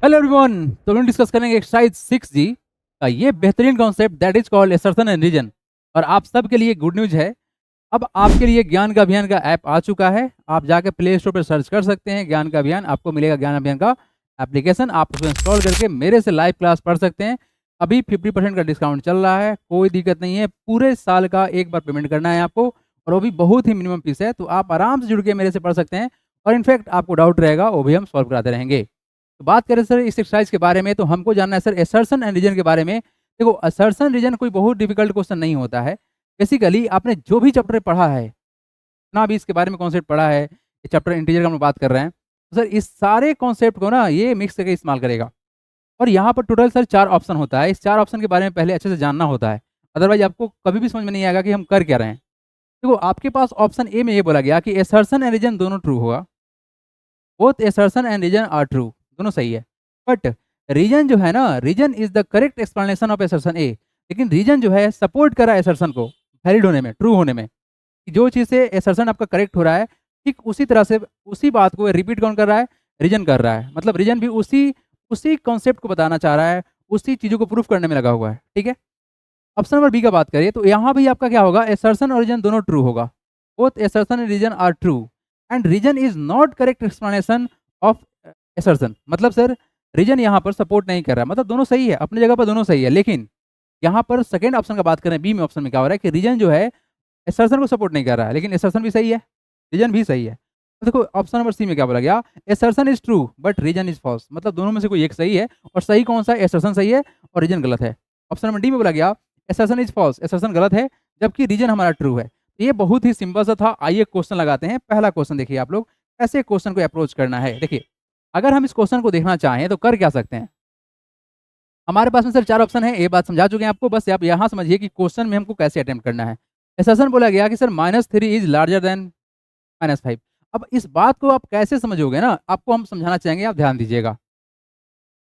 Hello everyone. तो हम discuss करेंगे एक्सरसाइज 6G का ये बेहतरीन concept that is called assertion and reason. और आप सबके लिए गुड न्यूज है, अब आपके लिए ज्ञान का अभियान का ऐप आ चुका है। आप जाके प्ले स्टोर पर सर्च कर सकते हैं ज्ञान का अभियान, आपको मिलेगा ज्ञान अभियान का एप्लीकेशन। आप उसको इंस्टॉल करके मेरे से लाइव क्लास पढ़ सकते हैं। अभी 50% का डिस्काउंट चल रहा है, कोई दिक्कत नहीं है। पूरे साल का एक बार पेमेंट करना है आपको, और वो भी बहुत ही मिनिमम फीस है। तो आप आराम से जुड़ के मेरे से पढ़ सकते हैं, और इनफैक्ट आपको डाउट रहेगा वो भी हम सॉल्व कराते रहेंगे। तो बात करें सर इस एक्सरसाइज के बारे में, तो हमको जानना है सर असर्शन एंड रीजन के बारे में। देखो, असर्शन रीजन कोई बहुत डिफिकल्ट क्वेश्चन नहीं होता है। बेसिकली आपने जो भी चैप्टर पढ़ा है ना, भी इसके बारे में कॉन्सेप्ट पढ़ा है, ये चैप्टर इंटीजर का हम बात कर रहे हैं, तो सर इस सारे कॉन्सेप्ट को ना ये मिक्स करके इस्तेमाल करेगा। और यहाँ पर टोटल सर 4 ऑप्शन होता है। इस 4 ऑप्शन के बारे में पहले अच्छे से जानना होता है, अदरवाइज आपको कभी भी समझ में नहीं आएगा कि हम कर क्या रहे हैं। देखो, आपके पास ऑप्शन ए में ये बोला गया कि असर्शन एंड रीजन दोनों ट्रू होगा। Both assertion and reason are true, दोनों सही है। बट रीजन जो है ना, reason is the correct explanation of assertion A. लेकिन रीजन जो है सपोर्ट कर रहा है assertion को वैलिड होने में, ट्रू होने में। कि जो चीज़ से assertion आपका करेक्ट हो रहा है, ठीक उसी तरह से उसी बात को रिपीट कौन कर रहा है? रीजन कर रहा है। मतलब रीजन भी उसी उसी कॉन्सेप्ट को बताना चाह रहा है, उसी चीज़ों को प्रूफ करने में लगा हुआ है। ठीक है। ऑप्शन नंबर बी का बात करिए तो यहाँ भी आपका क्या होगा? assertion और रीजन दोनों ट्रू होगा। Both assertion and reason are true and reason is not correct explanation of assertion। मतलब सर रीजन यहाँ पर सपोर्ट नहीं कर रहा है, मतलब दोनों सही है, अपनी जगह पर दोनों सही है। लेकिन यहाँ पर सेकंड ऑप्शन का बात करें, बी में ऑप्शन में क्या हो रहा है कि रीजन जो है assertion को सपोर्ट नहीं कर रहा है, लेकिन assertion भी सही है, रीजन भी सही है। तो देखो ऑप्शन नंबर सी में क्या बोला गया? assertion is true but reason is false. मतलब दोनों में से कोई एक सही है, और सही कौन सा है? assertion सही है और रीजन गलत है। ऑप्शन नंबर डी में बोला गया assertion इज फॉल्स, assertion गलत है जबकि रीजन हमारा ट्रू है। ये बहुत ही सिंपल सा था। आइए क्वेश्चन लगाते हैं। पहला क्वेश्चन देखिए आप लोग, ऐसे क्वेश्चन को अप्रोच करना है। देखिए, अगर हम इस क्वेश्चन को देखना चाहें तो कर क्या सकते हैं? हमारे पास में सर 4 ऑप्शन है, ये बात समझा चुके हैं आपको। बस आप यहाँ समझिए कि क्वेश्चन में हमको कैसे अटेम्प्ट करना है। assertion बोला गया कि सर -3 इज लार्जर देन -5। अब इस बात को आप कैसे समझोगे ना, आपको हम समझाना चाहेंगे, आप ध्यान दीजिएगा।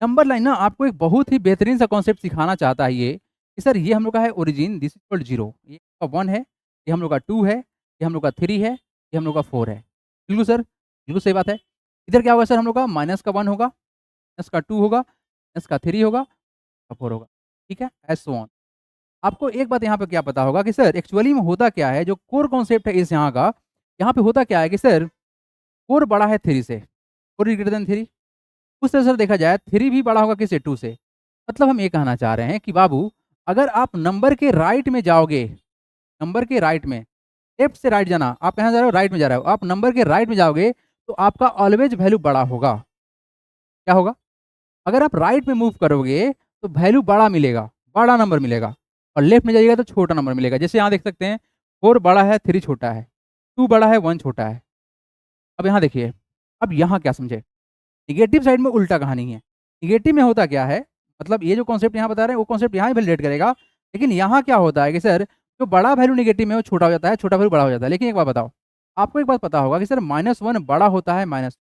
नंबर लाइन ना आपको एक बहुत ही बेहतरीन सा कॉन्सेप्ट सिखाना चाहता है ये, कि सर ये हम लोग का है ओरिजिन, दिस इज इक्वल 0, ये का 1 है, ये हम लोग का 2 है, ये हम लोग का 3 है, ये हम लोग का 4 है। बिल्कुल सर, बिल्कुल सही बात है। इधर क्या होगा सर? हम लोग का माइनस का 1 होगा, प्लस का 2 होगा, प्लस का 3 होगा, का 4 होगा। ठीक है, एज सो ऑन। आपको एक बात यहाँ पे क्या पता होगा कि सर एक्चुअली में होता क्या है, जो कोर कॉन्सेप्ट है इस यहाँ का, यहाँ पे होता क्या है कि सर 4 बड़ा है 3 से, 4 इज ग्रेटर देन 3। उस तरह से देखा जाए 3 भी बड़ा होगा किससे? 2 से। मतलब हम ये कहना चाह रहे हैं कि बाबू, अगर आप नंबर के राइट में जाओगे, नंबर के राइट में, लेफ्ट से राइट जाना, आप कहाँ जा रहे हो? राइट में जा रहे हो। आप नंबर के राइट में जाओगे तो आपका ऑलवेज वैल्यू बड़ा होगा। क्या होगा? अगर आप राइट में मूव करोगे तो वैल्यू बड़ा मिलेगा, बड़ा नंबर मिलेगा, और लेफ्ट में जाइएगा तो छोटा नंबर मिलेगा। जैसे यहाँ देख सकते हैं, 4 बड़ा है 3 छोटा है, 2 बड़ा है 1 छोटा है। अब यहाँ देखिए, अब यहाँ क्या समझे? निगेटिव साइड में उल्टा कहानी है। निगेटिव में होता क्या है, मतलब ये जो कॉन्सेप्ट यहाँ बता रहे हैं वो कॉन्सेप्ट यहाँ ही वैलिडेट करेगा। लेकिन यहाँ क्या होता है कि सर जो बड़ा वैल्यू निगेटिव में वो छोटा हो जाता है, छोटा वैल्यू बड़ा हो जाता है। लेकिन एक बात बताओ, आपको एक बात पता होगा कि सर -1 बड़ा होता है माइनस।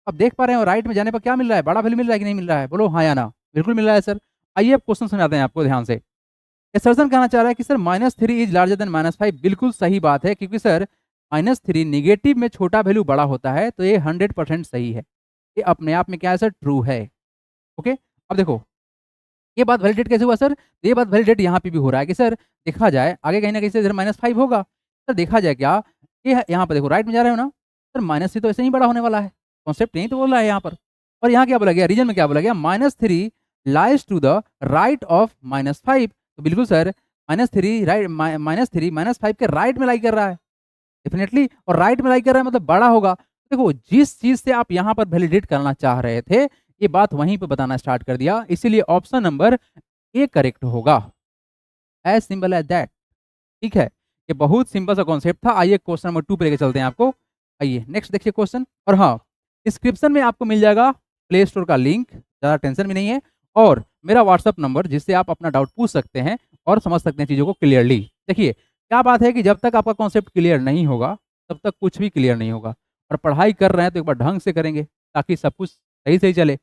अब देख पा रहे हो राइट में जाने पर क्या मिल रहा है? बड़ा वैल्यू मिल रहा है कि नहीं मिल रहा है? बोलो हाँ या ना। बिल्कुल मिल रहा है सर। आइए अब क्वेश्चन समझाते हैं आपको ध्यान से। असर्शन कहना चाह रहा है कि सर -3 इज लार्जर देन -5। बिल्कुल सही बात है, क्योंकि सर -3 निगेटिव में छोटा वैल्यू बड़ा होता है, तो ये 100% सही है। ये अपने आप में क्या है सर? ट्रू है। ओके। अब देखो, ये बात वैलिडेट कैसे हुआ सर? तो ये बात वैलिडेट यहाँ पे भी हो रहा है कि सर देखा जाए आगे कहीं ना कहीं से इधर -5 होगा। सर देखा जाए क्या, ये यहाँ पर देखो राइट में जा रहे हो ना, सर -3 तो ऐसे ही बड़ा होने वाला है। कॉन्सेप्ट यही तो बोल रहा है यहाँ पर। और यहाँ क्या बोला गया? रीजन में क्या बोला गया? -3 lies to the right of -5। तो बिल्कुल सर -3 राइट, -3 -5 के राइट में लाई कर रहा है डेफिनेटली, और राइट में लाई कर रहा है मतलब बड़ा होगा। देखो, जिस चीज से आप यहाँ पर वैलिडेट करना चाह रहे थे, ये बात वहीं पे बताना स्टार्ट कर दिया। इसीलिए ऑप्शन नंबर ए करेक्ट होगा। As simple as that. ठीक है, ये बहुत सिंपल सा कॉन्सेप्ट था। आइए क्वेश्चन नंबर 2 पे लेके चलते हैं आपको। आइए नेक्स्ट देखिए क्वेश्चन। और हाँ, डिस्क्रिप्शन में आपको मिल जाएगा प्ले स्टोर का लिंक, ज़्यादा टेंशन भी नहीं है, और मेरा व्हाट्सअप नंबर जिससे आप अपना डाउट पूछ सकते हैं और समझ सकते हैं चीज़ों को क्लियरली। देखिए क्या बात है कि जब तक आपका कॉन्सेप्ट क्लियर नहीं होगा तब तक कुछ भी क्लियर नहीं होगा। और पढ़ाई कर रहे हैं तो एक बार ढंग से करेंगे ताकि सब कुछ सही सही चले।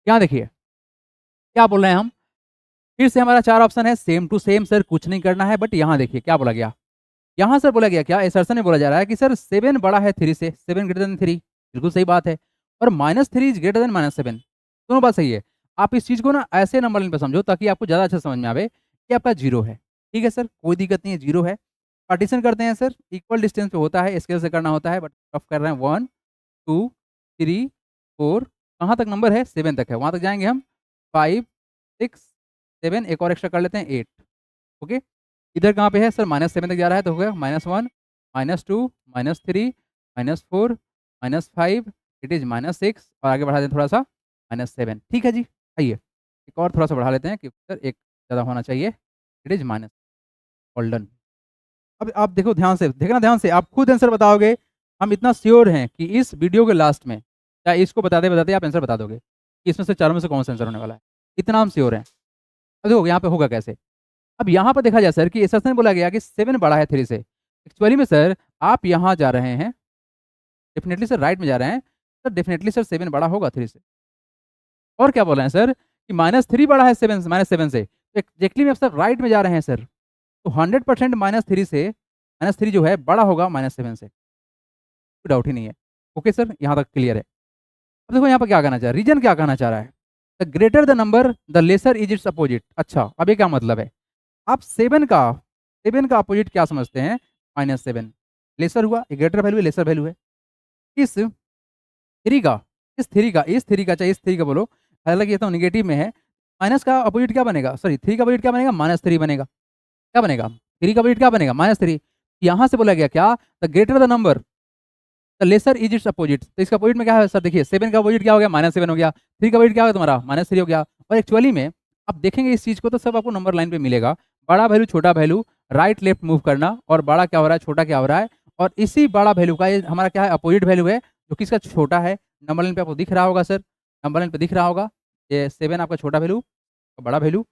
यहाँ देखिए क्या बोल रहे हैं हम, फिर से हमारा 4 ऑप्शन है, सेम टू सेम सर, कुछ नहीं करना है। बट यहाँ देखिए क्या बोला गया, यहाँ सर बोला गया क्या? असर्शन में बोला जा रहा है कि सर 7 बड़ा है 3 से, 7 ग्रेटर देन 3। बिल्कुल सही बात है। और -3 इज ग्रेटर देन -7। दोनों बात सही है। आप इस चीज़ को ना ऐसे नंबर लाइन पे समझो ताकि आपको ज़्यादा अच्छा समझ में आवे कि आपका 0 है। ठीक है सर, कोई दिक्कत नहीं है, 0 है। पार्टीशन करते हैं सर, इक्वल डिस्टेंस पे होता है, स्केल से करना होता है, बट अब कर रहे हैं 1, 2, 3, 4, कहाँ तक नंबर है? 7 तक है, वहाँ तक जाएँगे हम। 5, 6, 7, एक और एक्स्ट्रा कर लेते हैं 8, ओके। इधर कहाँ पे है सर? -7 तक जा रहा है, तो हो गया -1, -2, -3, -4, -5, इट इज़ -6 और आगे बढ़ा दें थोड़ा-सा -7, ठीक है जी। आइए, एक और थोड़ा-सा बढ़ा लेते हैं क्योंकि सर एक ज़्यादा होना चाहिए, it is minus, all done. अब आप देखो ध्यान से, देखना ध्यान से, आप खुद आंसर बताओगे। हम इतना श्योर हैं कि इस वीडियो के लास्ट में या इसको बताते-बताते आप आंसर बता दोगे, कि इसमें से चारों में से कौन सा आंसर होने वाला है। इतना हम श्योर हैं। अब देखो यहाँ पे होगा कैसे? अब यहाँ पर देखा जाए सर कि एसर्शन बोला गया कि 7 बड़ा है 3 से। एक्चुअली में सर आप यहाँ जा रहे हैं, डेफिनिटली सर राइट में जा रहे हैं, सर डेफिनिटली सर 7 बड़ा होगा 3 से। और क्या बोल रहे हैं सर कि -3 बड़ा है 7 से, -7 से। तो एक्जेक्टली में आप सर राइट में जा रहे हैं सर। तो 100% -3 से -3 जो है बड़ा होगा -7 से। कोई डाउट ही नहीं है। ओके सर, यहाँ तक क्लियर है। अब देखो यहाँ पर क्या कहना चाह रहा है, रीजन क्या कहना चाह रहा है? The greater the number the lesser is its opposite. अच्छा, अब ये क्या मतलब है? आप 7 का अपोजिट क्या समझते हैं? -7 लेसर हुआ, ये ग्रेटर वैल्यू है, लेसर वैल्यू है। इस 3 का चाहे इस 3 का बोलो, हालाँकि ये तो नेगेटिव में है। माइनस का अपोजिट क्या बनेगा? सॉरी 3 का अपोजिट क्या बनेगा? -3 बनेगा। क्या बनेगा? 3 का अपोजिट क्या बनेगा? -3। यहाँ से बोला गया क्या? The greater the number the lesser is its opposite. तो इसका अपोजिट में क्या है सर? देखिए 7 का अपोजिट क्या हो गया? -7 हो गया। 3 का अपोजिट क्या हो गया तुम्हारा? -3 हो गया। और एक्चुअली में आप देखेंगे इस चीज़ को तो सब आपको नंबर लाइन पे मिलेगा। बड़ा वैल्यू, छोटा वैल्यू, राइट लेफ्ट मूव करना और बड़ा क्या हो रहा है, छोटा क्या हो रहा है। और इसी बड़ा वैल्यू का ये हमारा क्या है? अपोजिट वैल्यू है, जो किसका छोटा है। नंबर लाइन पे आपको दिख रहा होगा सर, नंबर लाइन पे दिख रहा होगा। ये 7 आपका छोटा वैल्यू, बड़ा वैल्यू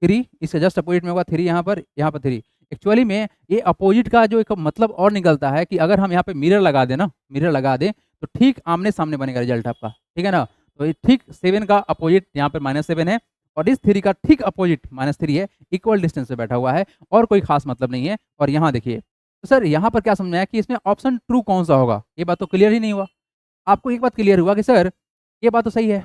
3 इसके जस्ट अपोजिट में होगा 3 यहाँ पर 3। एक्चुअली में ये अपोजिट का जो एक मतलब और निकलता है कि अगर हम यहाँ पे मिरर लगा दें ना, मिरर लगा दें तो ठीक आमने-सामने बनेगा रिजल्ट आपका, ठीक है ना? तो ये ठीक 7 का अपोजिट यहाँ पे -7 है और इस 3 का ठीक अपोजिट -3 है, इक्वल डिस्टेंस पे बैठा हुआ है और कोई खास मतलब नहीं है। और यहाँ देखिए, तो सर यहाँ पर क्या समझ में आया कि इसमें ऑप्शन ट्रू कौन-सा होगा? ये बात तो क्लियर ही नहीं हुआ। आपको एक बात क्लियर हुआ कि सर ये बात तो सही है,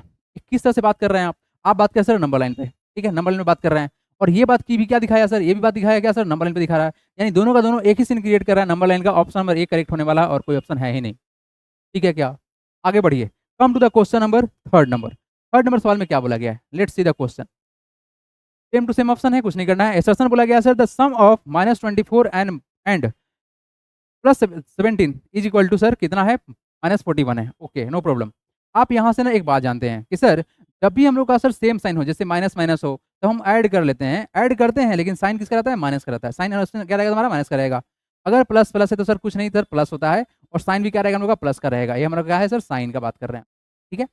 किस तरह से बात कर रहे हैं आप? आप बात कर सर नंबर लाइन पे, ठीक है? नंबर लाइन में बात कर रहे हैं और ये बात की भी क्या दिखाया सर? ये भी बात दिखाया क्या सर? नंबर लाइन पे दिखा रहा है। यानी दोनों का दोनों एक ही सीन क्रिएट कर रहा है, नंबर लाइन का ऑप्शन नंबर ए करेक्ट होने वाला है और कोई ऑप्शन है ही नहीं। ठीक है क्या? आगे बढ़िए। Come to the question number third number. Third number सवाल में क्या बोला गया है? Let's see the question. Same to same option है, कुछ नहीं करना है। असर्शन बोला गया है sir the sum of -24 and plus 17 is equal to sir कितना है? -41 है। Okay, no problem. आप यहाँ से ना एक बात जानते हैं कि सर जब भी हम लोग का सर सेम साइन हो, जैसे माइनस माइनस हो, तो हम ऐड कर लेते हैं, ऐड करते हैं लेकिन साइन किसका रहता है? माइनस का रहता है। साइन क्या रहेगा तुम्हारा? माइनस का रहेगा। अगर प्लस प्लस है तो सर कुछ नहीं, सर प्लस होता है और साइन भी क्या रहेगा हम लोग का? प्लस का रहेगा। ये हमारा क्या है सर? साइन का बात कर रहे हैं, ठीक है।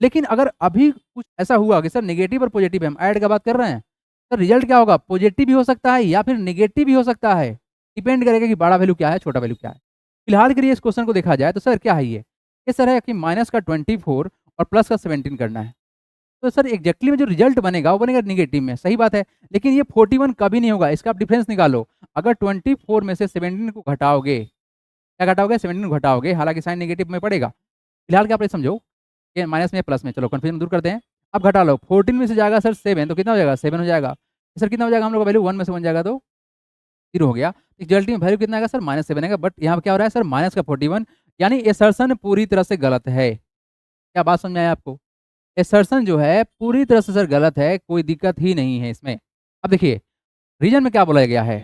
लेकिन अगर अभी कुछ ऐसा हुआ कि सर नेगेटिव और पॉजिटिव है, हम ऐड का बात कर रहे हैं, तो रिजल्ट क्या होगा? पॉजिटिव भी हो सकता है या फिर नेगेटिव भी हो सकता है। डिपेंड करेगा कि बड़ा वैल्यू क्या है, छोटा वैल्यू क्या है। फिलहाल के लिए इस क्वेश्चन को देखा जाए तो सर क्या है ये? ये सर है कि माइनस का 24 और प्लस का 17 करना है। तो सर एग्जैक्टली में जो रिजल्ट बनेगा वो बनेगा नेगेटिव में, सही बात है। लेकिन ये 41 कभी नहीं होगा, इसका आप डिफरेंस निकालो। अगर 24 में से 17 को घटाओगे, क्या घटाओगे? 17 को घटाओगे, हालांकि साइन नेगेटिव में पड़ेगा। फिलहाल क्या आप ये समझो कि माइनस में प्लस में, चलो कन्फ्यूजन दूर करते हैं। अब घटा लो, 14 में से जाएगा सर 7 तो कितना हो जाएगा? 7 हो जाएगा। सर कितना हो जाएगा हम लोग का वैल्यू? 1 में से 1 जाएगा तो 0 हो गया। रिजल्ट में वैल्यू कितना आएगा सर? -7 आएगा। बट यहाँ पे क्या हो रहा है सर? माइनस का 41, यानी असर्शन पूरी तरह से गलत है। क्या बात समझ में आया आपको? असर्शन जो है पूरी तरह से सर गलत है, कोई दिक्कत ही नहीं है इसमें। अब देखिए रीजन में क्या बोला गया है?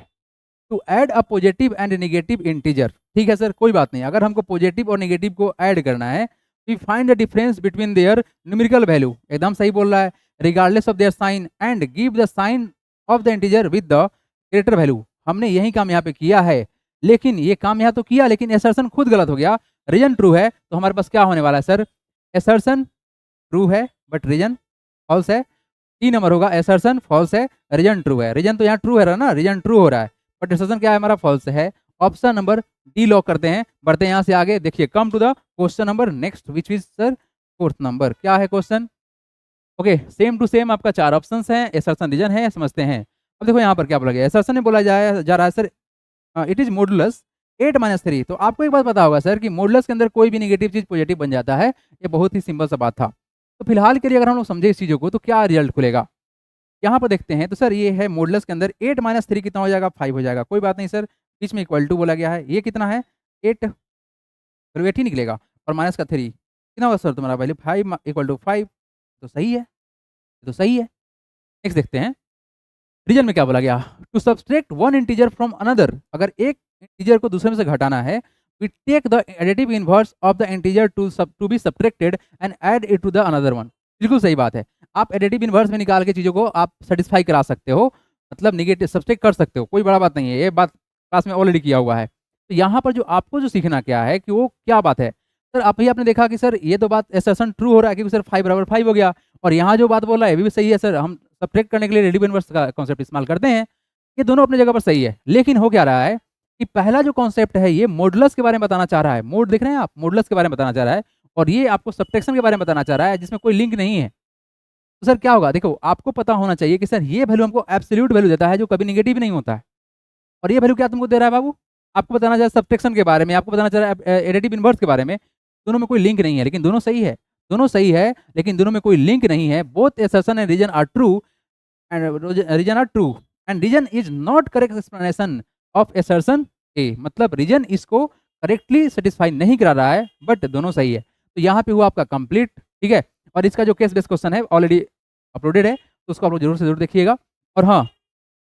To add a positive and negative integer. ठीक है सर, कोई बात नहीं। अगर हमको पॉजिटिव और नेगेटिव को ऐड करना है, we find the difference between their numerical value. एकदम सही बोल रहा है। Regardless of their sign and give the sign of the integer with the greater value. हमने यही काम यहाँ पे किया है, लेकिन ये काम यहाँ तो किया लेकिन असर्शन खुद गलत हो गया। रीजन ट्रू है तो हमारे पास क्या होने वाला है सर? असर्शन ट्रू है बट रीजन फॉल्स है। 3 नंबर होगा असर्शन फॉल्स है, रीजन ट्रू है। रीजन तो यहाँ ट्रू है रहा ना, रीजन ट्रू हो रहा है बट असर्शन क्या है हमारा? फॉल्स है। ऑप्शन नंबर डी लॉक करते हैं, बढ़ते हैं यहाँ से आगे। देखिए come to the question number next which is sir fourth number. क्या है question? Okay, same to same आपका 4 ऑप्शन हैं, असर्शन रीजन है, समझते हैं। अब देखो यहाँ पर क्या बोला गया? असर्शन में बोला जा रहा है सर इट इज मॉडुलस 8-3। तो आपको एक बात पता होगा सर कि मॉडुलस के अंदर कोई भी नेगेटिव चीज पॉजिटिव बन जाता है। ये बहुत ही सिंपल सा बात था। तो फिलहाल के लिए अगर हम लोग समझे इस चीज़ों को तो क्या रिजल्ट खुलेगा? यहाँ पर देखते हैं तो सर ये है मॉडुलस के अंदर 8 - 3 कितना हो जाएगा? 5 हो जाएगा। कोई बात नहीं सर, बीच में इक्वल टू बोला गया है। ये कितना है? 8, फिर 8 ही निकलेगा और माइनस का 3 कितना होगा सर तुम्हारा वैल्यू? 5 इक्वल टू 5 तो सही है, तो सही है। नेक्स्ट देखते हैं, रीजन में क्या बोला गया? To subtract one integer from another, अगर एक इंटीजर को दूसरे में से घटाना है, we take the additive inverse of the integer to be subtracted and add it to the another one. बिल्कुल सही बात है। आप एडिटिव इनवर्स में निकाल के चीज़ों को आप सेटिस्फाई करा सकते हो, मतलब नेगेटिव सब्ट्रैक्ट कर सकते हो, कोई बड़ा बात नहीं है। ये बात क्लास में ऑलरेडी किया हुआ है। तो यहाँ पर जो आपको जो सीखना क्या है कि वो क्या बात है? सर अभी आपने देखा कि सर ये तो बात असर्शन ट्रू हो रहा है क्योंकि सर 5 बराबर 5 हो गया और यहाँ जो बात बोल रहा है ये भी सही है सर। हम सब्ट्रैक्ट करने के लिए एडिटिव इनवर्स का कॉन्सेप्ट इस्तेमाल करते हैं। ये दोनों अपनी जगह पर सही है, लेकिन हो क्या रहा है कि पहला जो कॉन्सेप्ट है ये मॉडुलस के बारे में बताना चाह रहा है। मोड देख रहे हैं आप? मॉडुलस के बारे में बताना चाह रहा है और ये आपको सब्ट्रैक्शन के बारे में बताना चाह रहा है जिसमें कोई लिंक नहीं है। तो सर क्या होगा? देखो आपको पता होना चाहिए कि सर ये वैल्यू हमको एब्सोल्यूट वैल्यू देता है जो कभी नेगेटिव नहीं होता है। और ये वैल्यू क्या तुमको दे रहा है बाबू? आपको बताना चाह रहा है सब्ट्रैक्शन के बारे में, आपको बताना चाह रहा है एडिटिव इनवर्स के बारे में। दोनों में कोई लिंक नहीं है, लेकिन दोनों सही है। दोनों सही है, लेकिन दोनों में कोई लिंक नहीं है। Both assertion and reason are true and reason are true and reason is not correct explanation of assertion A, मतलब रीजन इसको करेक्टली सेटिस्फाई नहीं करा रहा है, बट दोनों सही है। तो यहाँ पे हुआ आपका कंप्लीट, ठीक है। और इसका जो केस बेस्ड क्वेश्चन है ऑलरेडी अपलोडेड है, तो उसको आप लोग जरूर से जरूर देखिएगा। और हाँ,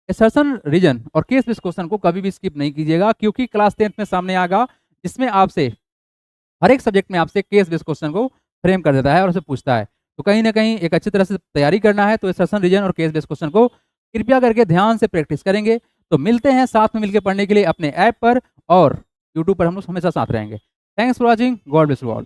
असर्शन रीजन और केस बेस्ड क्वेश्चन को कभी भी स्किप नहीं कीजिएगा, क्योंकि क्लास 10th में सामने आएगा, जिसमें आपसे हर एक सब्जेक्ट में आपसे केस बेस्ड क्वेश्चन को फ्रेम कर देता है और उसे पूछता है। तो कहीं ना कहीं एक अच्छी तरह से तैयारी करना है, तो असर्शन रीजन और केस बेस्ड क्वेश्चन को कृपया करके ध्यान से प्रैक्टिस करेंगे। तो मिलते हैं साथ में मिलकर पढ़ने के लिए अपने ऐप पर, और यूट्यूब पर हम लोग हमेशा साथ रहेंगे। Thanks for watching, God bless you all.